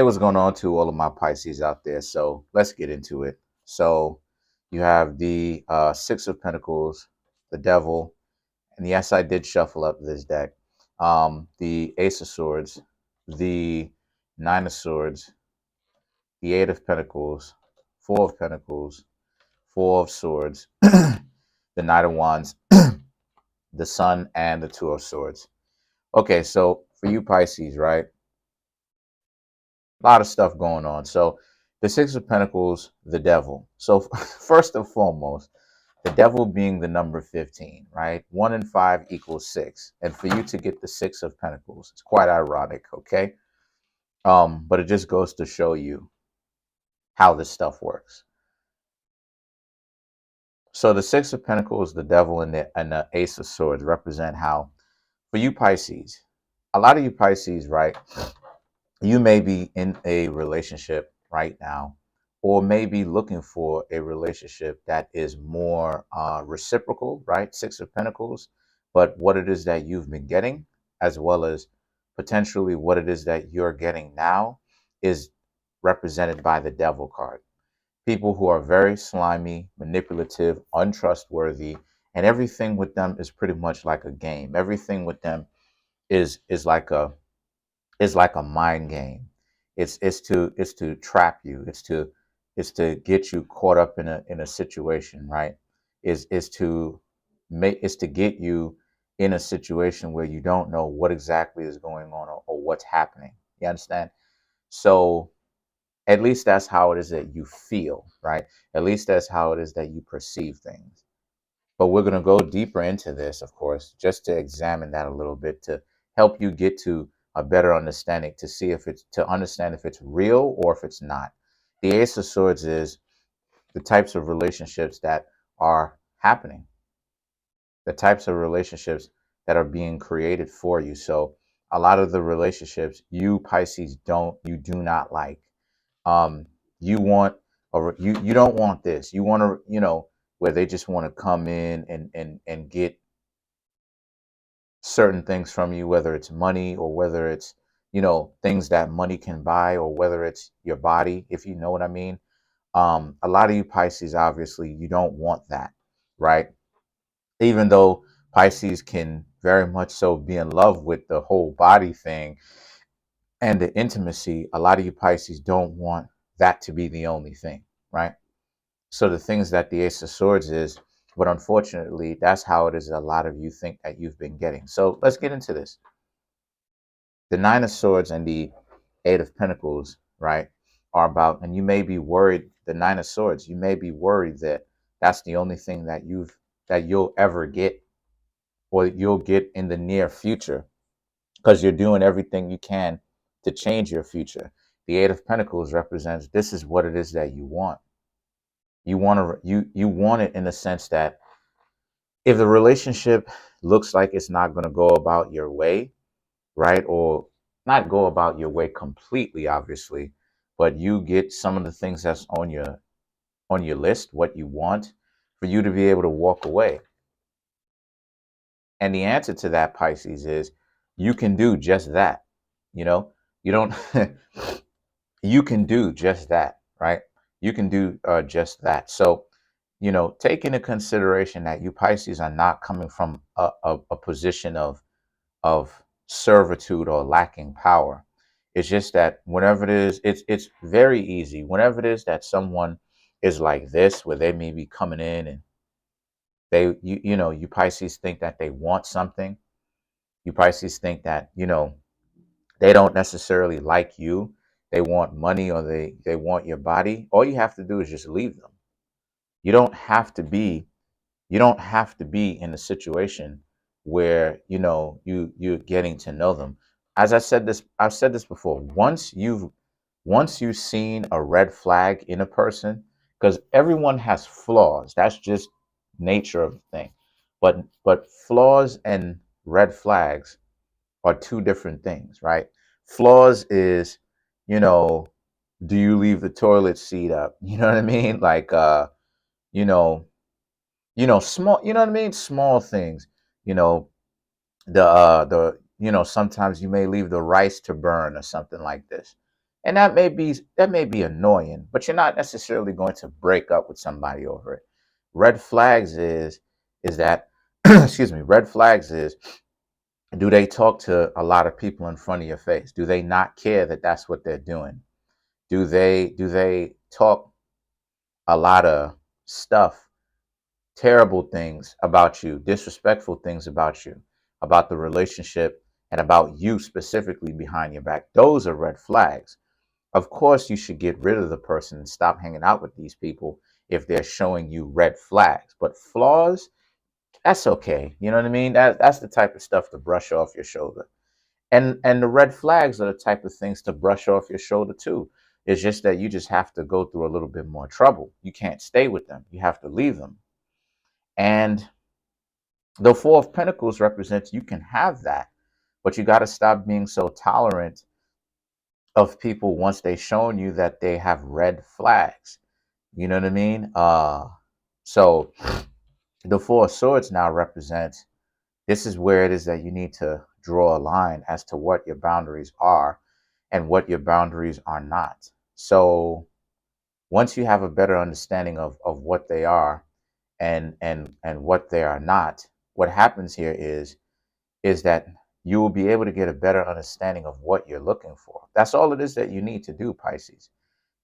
Hey, what's going on to all of my Pisces out there? So let's get into it. So you have the Six of Pentacles, the Devil, and yes, I did shuffle up this deck. The Ace of Swords, the Nine of Swords, the Eight of Pentacles, Four of Pentacles, Four of Swords, the Knight of Wands, the Sun, and the Two of Swords. Okay, so for you Pisces, right? A lot of stuff going on. So the Six of Pentacles, the Devil. So first and foremost, the Devil being the number 15, right? 1 and 5 equals 6. And for you to get the Six of Pentacles, it's quite ironic, okay? But it just goes to show you how this stuff works. So the Six of Pentacles, the Devil, and the Ace of Swords represent how, for you Pisces, a lot of you Pisces, right? You may be in a relationship right now, or maybe looking for a relationship that is more reciprocal, right? Six of Pentacles, but what it is that you've been getting, as well as potentially what it is that you're getting now, is represented by the Devil card. People who are very slimy, manipulative, untrustworthy, and everything with them is pretty much like a game. Everything with them is like a mind game. It's to trap you. It's to get you caught up in a situation, right? Is to get you in a situation where you don't know what exactly is going on, or what's happening. You understand? So at least that's how it is that you feel, right? At least that's how it is that you perceive things. But we're going to go deeper into this, of course, just to examine that a little bit, to help you get to a better understanding, to see if it's, to understand if it's real or if it's not. The Ace of Swords is the types of relationships that are happening, the types of relationships that are being created for you. So a lot of the relationships you Pisces you do not like. You want, or you don't want this. You want to, where they just want to come in and get certain things from you, whether it's money, or whether it's, things that money can buy, or whether it's your body, if you know what I mean. A lot of you Pisces, obviously, you don't want that, right? Even though Pisces can very much so be in love with the whole body thing and the intimacy, a lot of you Pisces don't want that to be the only thing, right? So the things that the Ace of Swords is, but unfortunately, that's how it is a lot of you think that you've been getting. So let's get into this. The Nine of Swords and the Eight of Pentacles, right, are about, and you may be worried, the Nine of Swords, you may be worried that that's the only thing that you'll ever get, or you'll get in the near future, because you're doing everything you can to change your future. The Eight of Pentacles represents, this is what it is that you want. You want it in the sense that if the relationship looks like it's not going to go about your way, right? Or not go about your way completely, obviously, but you get some of the things that's on your list, what you want, for you to be able to walk away. And the answer to that, Pisces, is you can do just that. You know, you don't, you can do just that, right? You can do just that. So, take into consideration that you Pisces are not coming from a position of servitude or lacking power. It's just that whenever it is, it's very easy. Whenever it is that someone is like this, where they may be coming in and you Pisces think that they want something. You Pisces think that, they don't necessarily like you. They want money, or they want your body. All you have to do is just leave them. You don't have to be you don't have to be in a situation where you're getting to know them. As I've said this before. Once you've seen a red flag in a person, because everyone has flaws, that's just nature of the thing. But flaws and red flags are two different things, right? Flaws is, you know do you leave the toilet seat up? You know what I mean? Like, you know small, you know what I mean, small things. you know the sometimes you may leave the rice to burn, or something like this. And that may be annoying, but you're not necessarily going to break up with somebody over it. Red flags is that excuse me, red flags is, do they talk to a lot of people in front of your face? Do they not care that that's what they're doing? Do they talk a lot of stuff, terrible things about you, disrespectful things about you, about the relationship, and about you specifically behind your back? Those are red flags. Of course, you should get rid of the person and stop hanging out with these people if they're showing you red flags. But flaws, that's okay. You know what I mean? That's the type of stuff to brush off your shoulder. And the red flags are the type of things to brush off your shoulder too. It's just that you just have to go through a little bit more trouble. You can't stay with them. You have to leave them. And the Four of Pentacles represents you can have that, but you got to stop being so tolerant of people once they've shown you that they have red flags. You know what I mean? So the Four of Swords now represents, this is where it is that you need to draw a line as to what your boundaries are and what your boundaries are not. So once you have a better understanding of what they are and what they are not, what happens here is that you will be able to get a better understanding of what you're looking for. That's all it is that you need to do, Pisces.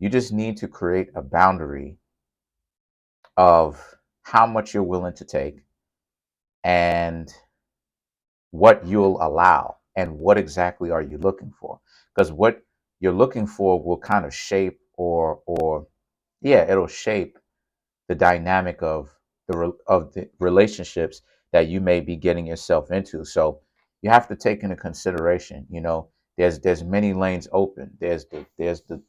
You just need to create a boundary of how much you're willing to take and what you'll allow and what exactly are you looking for, because what you're looking for will kind of shape or yeah, it'll shape the dynamic of the relationships that you may be getting yourself into. So you have to take into consideration, there's many lanes open. There's the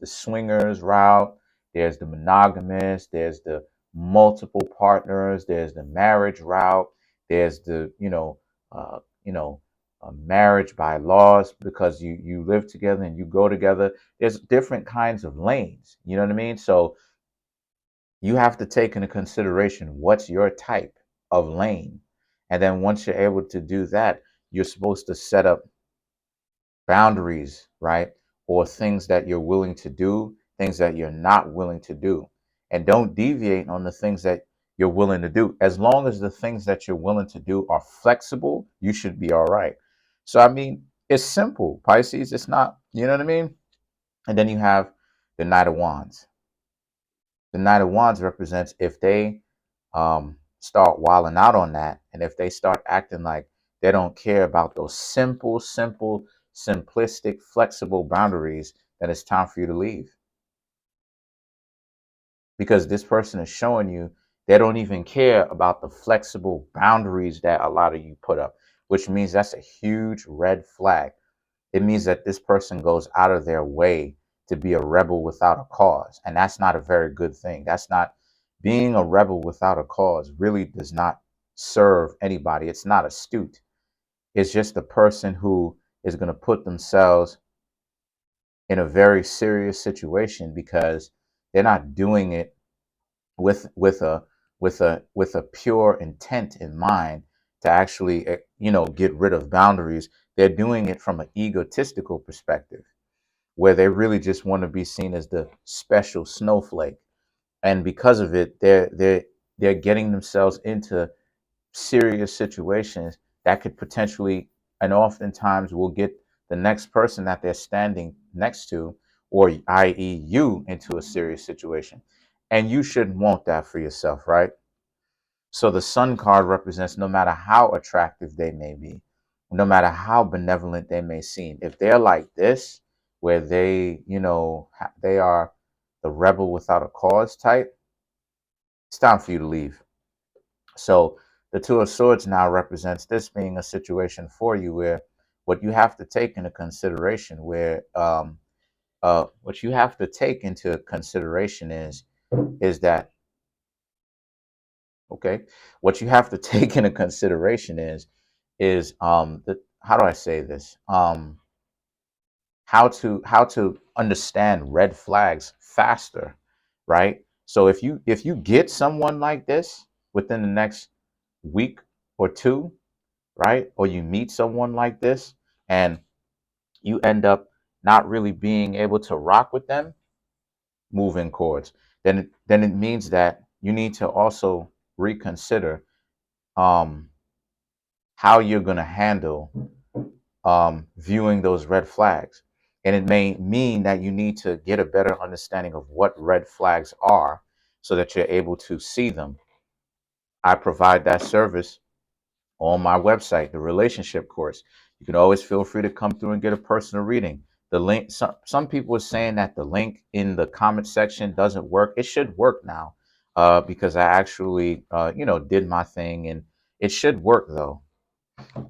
swingers route, there's the monogamous, there's the multiple partners, there's the marriage route, there's the uh, you know marriage by laws, because you live together and you go together. There's different kinds of lanes, you know what I mean? So you have to take into consideration what's your type of lane. And then once you're able to do that, you're supposed to set up boundaries, right? Or things that you're willing to do, things that you're not willing to do. And don't deviate on the things that you're willing to do. As long as the things that you're willing to do are flexible, you should be all right. So, I mean, it's simple, Pisces. It's not, you know what I mean? And then you have the Knight of Wands. The Knight of Wands represents, if they start wilding out on that, and if they start acting like they don't care about those simple, simplistic, flexible boundaries, then it's time for you to leave. Because this person is showing you they don't even care about the flexible boundaries that a lot of you put up, which means that's a huge red flag. It means that this person goes out of their way to be a rebel without a cause. And that's not a very good thing. That's not, being a rebel without a cause really does not serve anybody. It's not astute. It's just a person who is going to put themselves in a very serious situation because they're not doing it with a pure intent in mind to actually get rid of boundaries. They're doing it from an egotistical perspective, where they really just want to be seen as the special snowflake. And because of it, they're getting themselves into serious situations that could potentially, and oftentimes will get the next person that they're standing next to, or i.e. you, into a serious situation. And you shouldn't want that for yourself, right? So the Sun card represents, no matter how attractive they may be, no matter how benevolent they may seem, if they're like this, where they are the rebel without a cause type, it's time for you to leave. So the Two of Swords now represents this being a situation for you where what you have to take into consideration, what you have to take into consideration is that, okay, what you have to take into consideration is how do I say this? How to understand red flags faster, right? So if you get someone like this within the next week or two, right? Or you meet someone like this and you end up not really being able to rock with them moving chords, then it means that you need to also reconsider um, how you're going to handle viewing those red flags. And it may mean that you need to get a better understanding of what red flags are so that you're able to see them. I provide that service on my website, the relationship course. You can always feel free to come through and get a personal reading. The link, some people are saying that the link in the comment section doesn't work. It should work now because I actually, did my thing, and it should work though,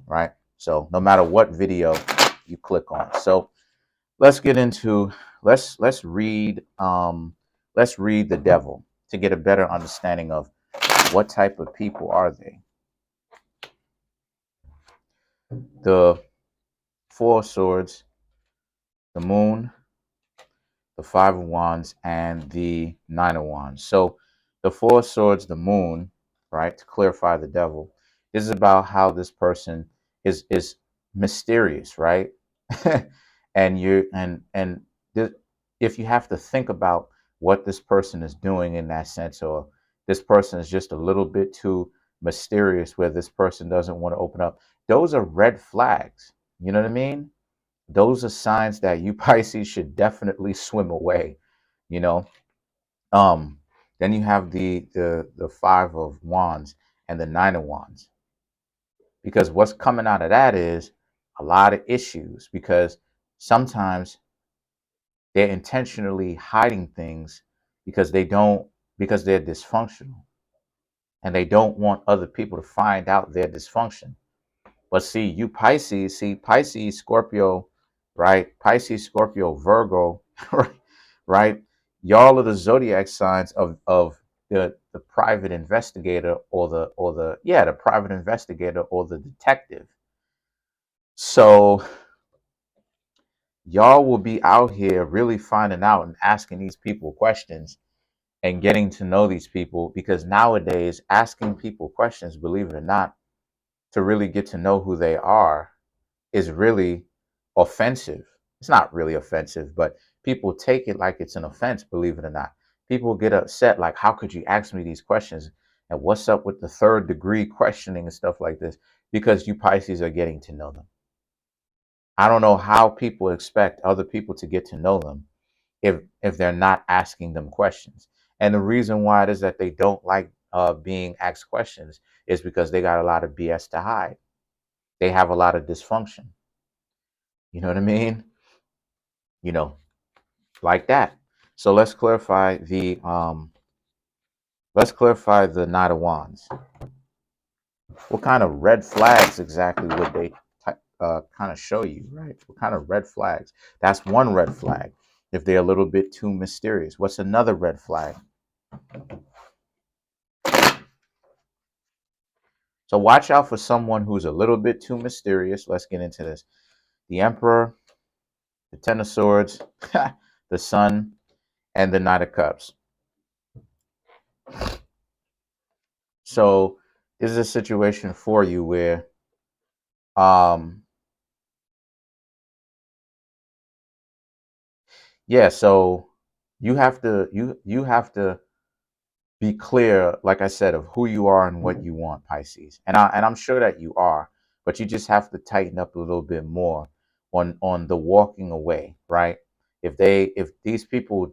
right? So no matter what video you click on. So let's get into, let's read the devil to get a better understanding of what type of people are they. The Four of Swords, the Moon, the Five of Wands, and the Nine of Wands. So the Four of Swords, the Moon, right, to clarify the devil, this is about how this person is mysterious, right? And you and th- if you have to think about what this person is doing in that sense, or this person is just a little bit too mysterious where this person doesn't want to open up, those are red flags. You know what I mean? Those are signs that you Pisces should definitely swim away, you know. Um, then you have the Five of Wands and the Nine of Wands, because what's coming out of that is a lot of issues, because sometimes they're intentionally hiding things because they're dysfunctional, and they don't want other people to find out their dysfunction. But see, you Pisces, Pisces, Scorpio, right? Pisces, Scorpio, Virgo, right? Right? Y'all are the zodiac signs of the private investigator, or the private investigator or the detective. So y'all will be out here really finding out and asking these people questions and getting to know these people, because nowadays asking people questions, believe it or not, to really get to know who they are is really offensive. It's not really offensive, but people take it like it's an offense, believe it or not. People get upset, like, how could you ask me these questions? And what's up with the third degree questioning and stuff like this? Because you Pisces are getting to know them. I don't know how people expect other people to get to know them if they're not asking them questions. And the reason why it is that they don't like being asked questions is because they got a lot of BS to hide. They have a lot of dysfunction. You know what I mean? You know, like that. So let's clarify the Knight of Wands. What kind of red flags exactly would they kind of show you, right? What kind of red flags? That's one red flag. If they're a little bit too mysterious. What's another red flag? So watch out for someone who's a little bit too mysterious. Let's get into this. The Emperor, the Ten of Swords, the Sun, and the Knight of Cups. So this is a situation for you where um yeah, so you have to be clear, like I said, of who you are and what you want, Pisces. And I'm sure that you are, but you just have to tighten up a little bit more on the walking away, right? If these people,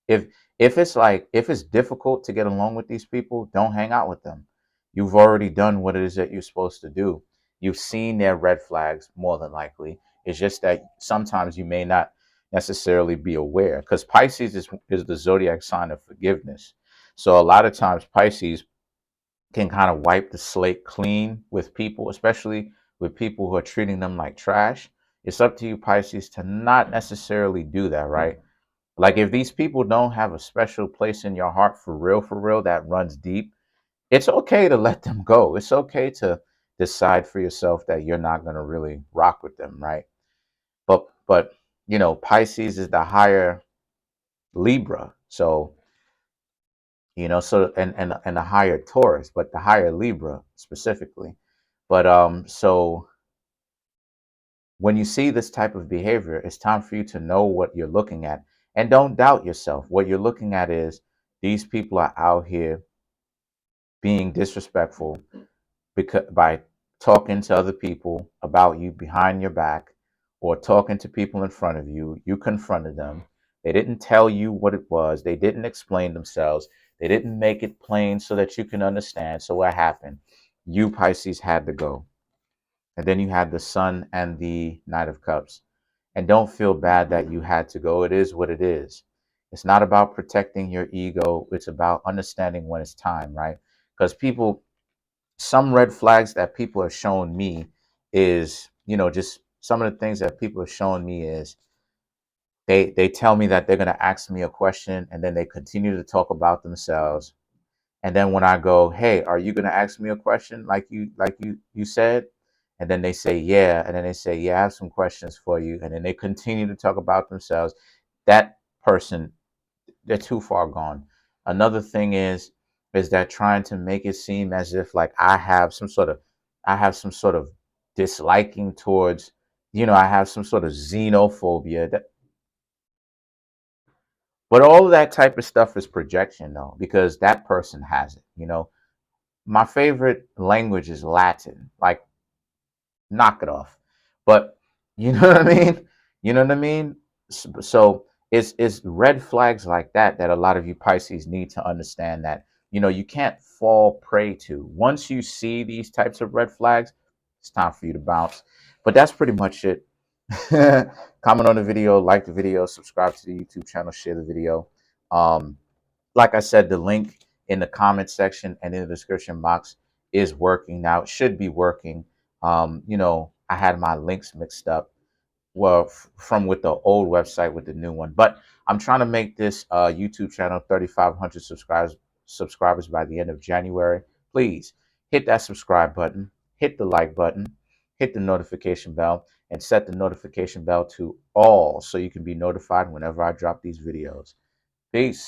if if it's difficult to get along with these people, don't hang out with them. You've already done what it is that you're supposed to do. You've seen their red flags, more than likely. It's just that sometimes you may not necessarily be aware, because Pisces is the zodiac sign of forgiveness. So a lot of times Pisces can kind of wipe the slate clean with people, especially with people who are treating them like trash. It's up to you, Pisces, to not necessarily do that, right? Like, if these people don't have a special place in your heart for real, that runs deep, it's okay to let them go. It's okay to decide for yourself that you're not going to really rock with them, right? But Pisces is the higher Libra. So, and the higher Taurus, but the higher Libra specifically. But so When you see this type of behavior, it's time for you to know what you're looking at, and don't doubt yourself. What you're looking at is these people are out here being disrespectful because by talking to other people about you behind your back, or talking to people in front of you. You confronted them. They didn't tell you what it was. They didn't explain themselves. They didn't make it plain so that you can understand. So what happened? You, Pisces, had to go. And then you had the Sun and the Knight of Cups. And don't feel bad that you had to go. It is what it is. It's not about protecting your ego. It's about understanding when it's time, right? Because people, some red flags that people have shown me is, just some of the things that people have shown me is they tell me that they're going to ask me a question, and then they continue to talk about themselves. And then when I go, hey, are you going to ask me a question like you said? And then they say, yeah. And then they say, yeah, I have some questions for you. And then they continue to talk about themselves. That person, they're too far gone. Another thing is that trying to make it seem as if like I have some sort of disliking towards, I have some sort of xenophobia. But all of that type of stuff is projection though, because that person has it. My favorite language is Latin. Like, knock it off. But you know what I mean? You know what I mean? So it's red flags like that a lot of you Pisces need to understand that, you can't fall prey to. Once you see these types of red flags, it's time for you to bounce. But that's pretty much it. Comment on the video, like the video, subscribe to the YouTube channel, share the video. Um, like I said, the link in the comment section and in the description box is working now. It should be working. I had my links mixed up. Well, from with the old website with the new one, but I'm trying to make this YouTube channel 3,500 subscribers by the end of January. Please hit that subscribe button, hit the like button, hit the notification bell, and set the notification bell to all so you can be notified whenever I drop these videos. Peace.